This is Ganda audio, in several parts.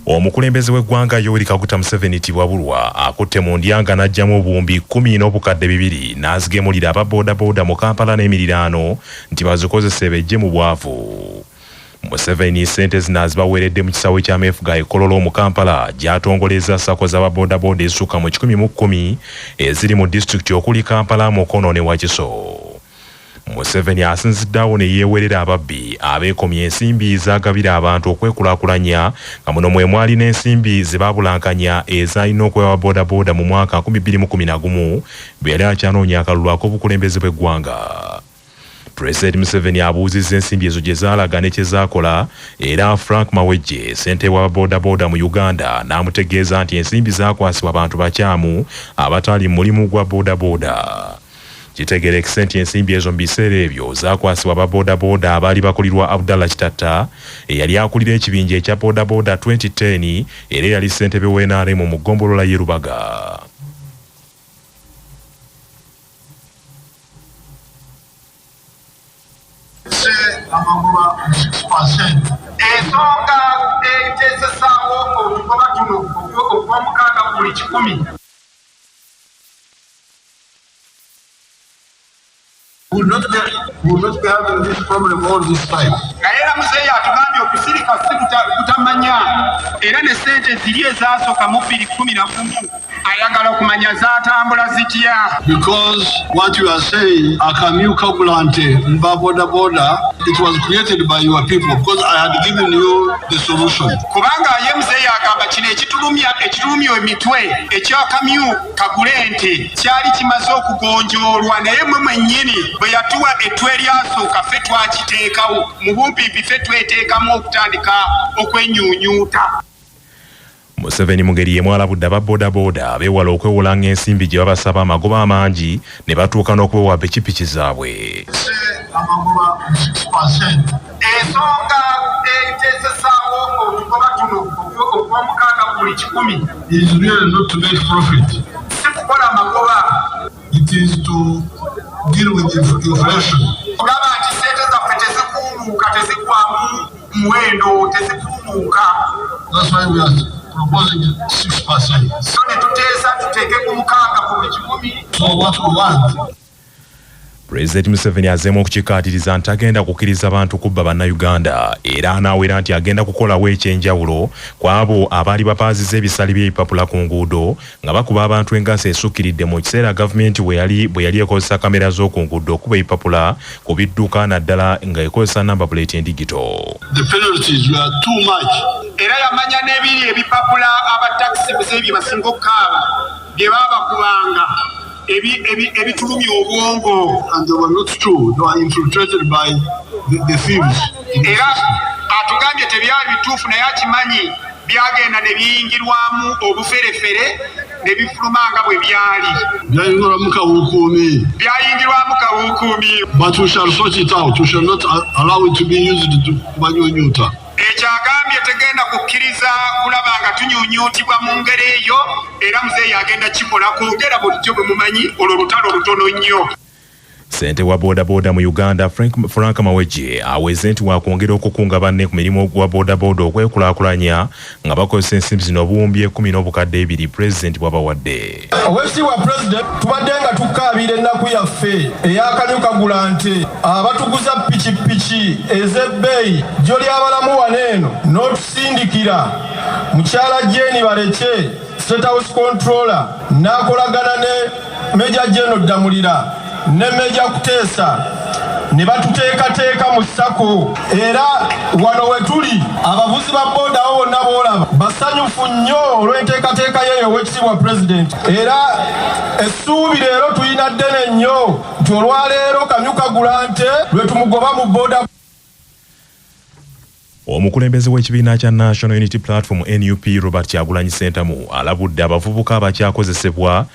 Omukulembeze w'eggwanga Yoweri Kaguta Museveni Tibwabulwa akutte mu ndyanga n'aggyamu obuwumbi 10 n'obukadde 2 n'azigemulira aba bodaboda mu Kampala n'emiriraano nti bazikozese bejje mu bwavu. Museveni ssente zinazibaweeredde mu kisaawe kya Mefuga Kololo mu Kampala gy'atongoleza sako z'aba bodaboda ezisukka mu 110 eziri mu disitulikiti okuli Kampala, Mukono ne Wakiso. Museveni asinziddeawo ne yeewerera ababbi abeekomya ensimbi zaagabira abantu okwekulaakulanya nga muno mwe mwali n'ensimbi ze baabulankanya ezaalina okwewa bodaboda mu mwaka 2011 bwe yali akyanoonya akalulu ak'obukulembeze bw'eggwanga. President Museveni abuuzizza ensimbi ezo gye zaalaga ne kye zaakola, era Frank Mawejje ssentebe wa bodaboda mu Uganda n'amutegeeza nti ensimbi zaakwasibwa abantu bakyamu abataali mu mulimu gwa bodaboda. Kitegeerekese nti ensimbi ezo mu biseera ebyo zaakwasibwa aba bodaboda abaali bakulirwa Abdallah Kitatta eyali akulira ekibinja ekya bodaboda 2010 era yali ssentebe w'NRM mu ggombolola y'e Rubaga. Ensonga eteesesaawo okugoba tuno ogw'omukaaga buli 10 would not be having this problem all this time. Era muzeeyi atugambye okusirika si kutamanya era ne ssente ziri ezasooka mu 2011 ayagala okumanya zaatambula zitya. Because what you are saying, Akamyu Kagulante, Mba Boda Boda, it was created by your people because I had given you the solution. Kubanga ye muzeeyi agamba kino ekitulumya emitwe ekyakamyu Kagulente kyali kimaze okugonjoolwa naye mwe mwennyini bwe yatuwa ettwe eryasooka ffe twakiteekawo mu bumpiipi ffe tweteekamu okutandika okwenyuunyuuta. Museveni mu ngeri y'emu alabudde aba bodaboda beewala okwewolanga ensimbi gye babasaba amagoba amangi ne batuuka n'okubewa pikipiki zaabwe. Ensonga eteesesaawo okugoba tuno ogw'omukaaga buli 10 is really not to make profit. Si kukola magoba. It is to deal with inflation. Kulaba nti ssente zaffe tezikuumuuka, tezigwamu muwendo, tezikuumuuka. That's why we are proposing 6%. So ne tuteesa tuteeke ku mukaaga buli 10. So what we want. President Museveni azeemu okukikaatiriza nti agenda kukkiriza abantu kubba bannayuganda era anaawera nti agenda kukolawo ekyenjawulo ku abo abaali bapaazizza ebisali by'ebipapula ku nguudo nga bakuba abantu engasa esukkiridde mu kiseera gavumenti bwe yali ekozesa kamera z'oku nguudo okuba ebipapula ku bidduka naddala nga ekozesa namba plate endigito. The penalties were too much. Era yamanya n'ebiri ebipapula abatakisi bye basinga okukaaba bye baabakubanga ebitulumya obwongo. And they were not true. They were infiltrated by the thieves. Era atugambye tebyali bituufu naye akimanyi byagenda ne biyingirwamu obuferefere ne bifulumanga bwe byali. Byayingirwamu kawukuumi. Byayingirwamu kawukuumi. But we shall sort it out. We shall not allow it to be used to banyuunyuuta. Ekyagambye tegenda kukkiriza kulaba nga tunyuunyuutibwa mu ngeri eyo era muzeeyi agenda kikola kwongera bulijjo bwe mumanyi olwo lutalo lutono nnyo. Ssente wa bodaboda mu Uganda Frank Mawejje aweze nti wakwongera okukunga banne ku mirimu gwa bodaboda okwekulaakulanya nga bakozesa ensimbi zino obuwumbi 10 n'obukadde 2 President bw'abawadde. Oweekitiibwa President, tubadde nga tukaabira ennaku yaffe ey'Akamyu Kagulante abatuguza pikipiki ez'ebbeeyi gy'oli abalamu waneeno n'otusindikira mukyala Jane Baleke State House Controller n'akolagana ne Major General Damulira ne Major Kuteesa ne batuteekateeka mu ssako era wano we tuli abavuzi ba boda bonna boolaba basanyufu nnyo olw'enteekateeka yeeyo Oweekitiibwa President era essuubi leero tulina ddene nnyo nti olwaleero Kamyu Kagulante lwe tumugoba mu boda. Omukulembeze w'ekibiina kya National Unity Platform NUP Robert Kyagulanyi Ssentamu alabudde abavubuka abakyakozesebwa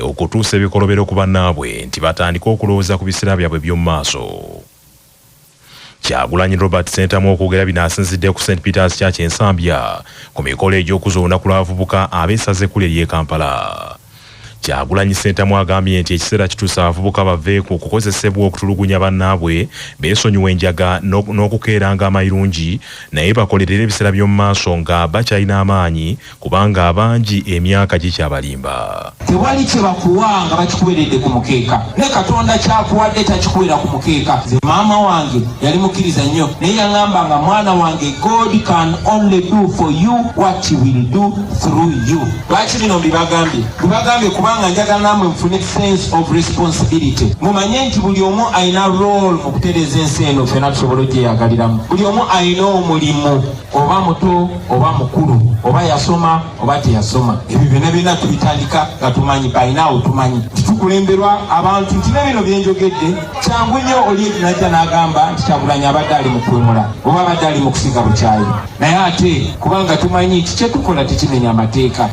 okutuusa ebikolobero ku bannaabwe nti batandika okulowooza ku biseera byabwe by'omu maaso. Kyagulanyi Robert Ssentamu okwogera bino asinzidde ku St. Peter's Church Ensambya ku mikolo egy'okuza olunaku lw'abavubuka ab'essaza ekkulu ery'e Kampala. Kyagulanyi Ssentamu agambye nti ekiseera kituuse abavubuka bave ku kukozesebwa okutulugunya bannaabwe beesonyiwa enjaga n'okukeeranga amayirungi naye bakolerera ebiseera by'omu maaso nga bakyalina amaanyi kubanga abangi emyaka gikyabalimba. Tewali kye bakuwanga bakikuweredde ku mukeeka ne Katonda kyakuwadde takikuwera ku mukeeka. Nze maama wange yali mukkiriza nnyo naye yaŋŋamba nga mwana wange God can only do for you what he will do through you. Lwaki bino mbibagambye kubanga njagala namwe mfune sense of responsibility. Mumanye nti buli omu alina role mu kutereeza ensi eno ffenna tusobole ogyeyagaliramu. Buli omu alina omulimu, oba muto oba mukulu, oba yasoma oba teyasoma. Ebyo byonna byonna tubitandika nga tumanyi balinawo tumanyi titukulemberwa abantu nti nebino byenjogedde kyangu nnyo oli najja n'agamba nti Kyagulanyi abadde ali mu kuwemula oba abadde ali mu kusiga bukyayi naye ate kubanga tumanyi nti kyetukola tekimenya amateeka.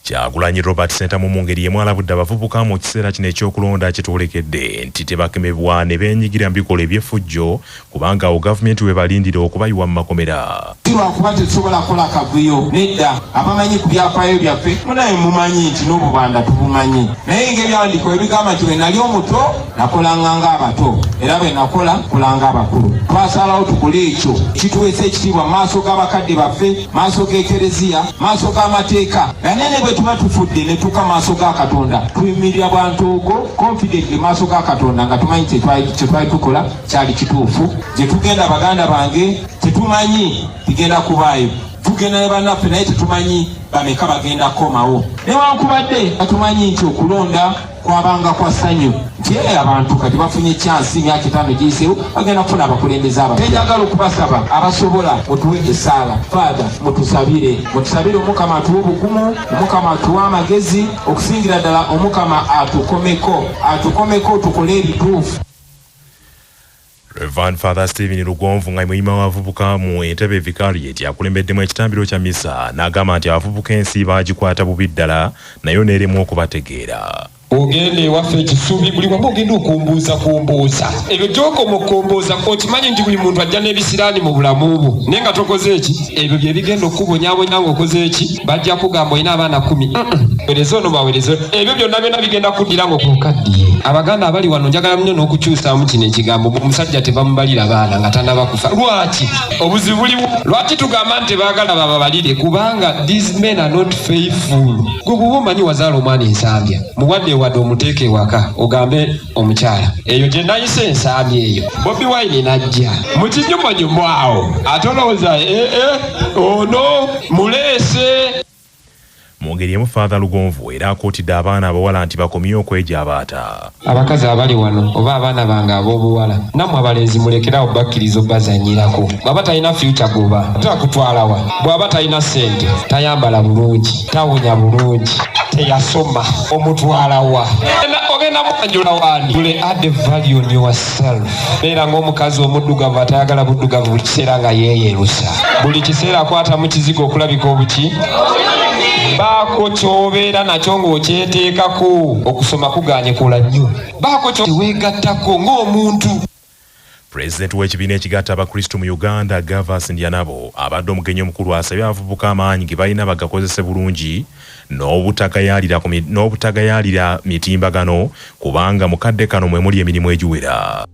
Kyagulanyi Robert Ssentamu mu ngeri emu alabudde abavubuka mu kiseera kino ekyokulonda kyetwolekedde nti tebakemebwa ne beenyigira mu bikolwa eby'effujjo kubanga awo gavumenti we balindira okubayiwa mu makomera. Lwakuba tetusobola kukola kavuyo nedda abamanyi ku byafaayo byaffe munaye mumanyi nti n'obubanda tubumanyi naye ng'ebyandiko ebigamba nti bwe nali omuto nakolanga ng'abato era bwe nakola kulanga abakulu. Twasalawo tukole ekyo kituweesa ekitiibwa mu maaso g'abakadde baffe, maaso g'ekereziya, maaso g'amateeka ganene bwe tuba tufudde ne tuka maaso ga Katonda tuyimirira bwantogo confidently maaso ga Katonda nga tumanyi kyetwali tukola kyali kituufu. Gye tugenda baganda bange tetumanyi bigenda kubaayo, tugenda ne bannaffe naye tetumanyi bameka bagenda komawo. Newankubadde atumanyi nti okulonda kwabanga kwa ssanyu nti abantu kati bafunye chansi myaka 5 giyiseewo bagenda kufuna abakulembeze aba. Njagala okubasaba abasobola mutuwe essaala. Father, mutusabire Omukama atuwe obugumu, Omukama atuwe amagezi, okusingira ddala Omukama atukomeko tukole ebituufu. Reverend Father Stephen Lugonvu nga muyima w'abavubuka mu Entebbe Vicariate akulembeddemu ekitambiro kya misa n'agamba nti abavubuka ensi baagikwata bubi ddala nayo n'eremu okubategeera. Ogende ewaffe ekisuubi buli wamu ogenda okumbuuza ebyo gy'okomukombuuza okimanyi nti buli muntu ajja n'ebisiraani mu bulamu bwo naye nga tokoze eki ebyo bye bigenda okukubonyabonya ng'okoze eki bajja kugamba olina abaana 10 wereza ono bawereza ebyo byonna bigenda kuddira ng'okukaddiye. Abaganda abali wano njagala nnyo n'okukyusaamu kino ekigambo omusajja tebamubalira baana nga tannaba kufa. Lwaki obuzibu buliwo? Lwaki tugamba nti tebaagala bababalire? Kubanga these men are not faithful. Gwe bw'oba omanyi wazaala omwana ensambya muwadde wadde omuteeke ewaka ogambe omukyala eyo gye nayise ensambya eyo Bobi Wine najja mu kinyumonyumo awo atolooza ono muleese. Mu ngeri emu Father Lugonvu era akootidde abaana abawala nti bakomye okwejabaata. Abakazi abali wano oba abaana bange ab'obuwala nammwe abalenzi mulekerawo bakkiriza obbazanyirako. Bw'aba talina future goba takutwalawa, bw'aba talina ssente tayambala bulungi, tawunya bulungi, teyasoma omutwalawa. Ogenda mwanjula wani tule add value on yourself. Beera ng'omukazi omuddugavu atayagala buddugavu buli kiseera nga yeeyerusa, buli kiseera akwata mu kizigo okulabika obuki baako ky'obeera nakyo ng'okyeteekako. Okusoma kuganye kola nnyo, baako kyeweegattako ng'omuntu. Pulezidenti w'ekibiina ekigatta abakristu mu Uganda Gavas Ndyanabo abadde omugenyi omukulu asabye abavubuka amaanyi ge balina bagakozese bulungi n'obutagayaalira mitimbagano kubanga mu kadde kano mwe muli emirimu egiwera.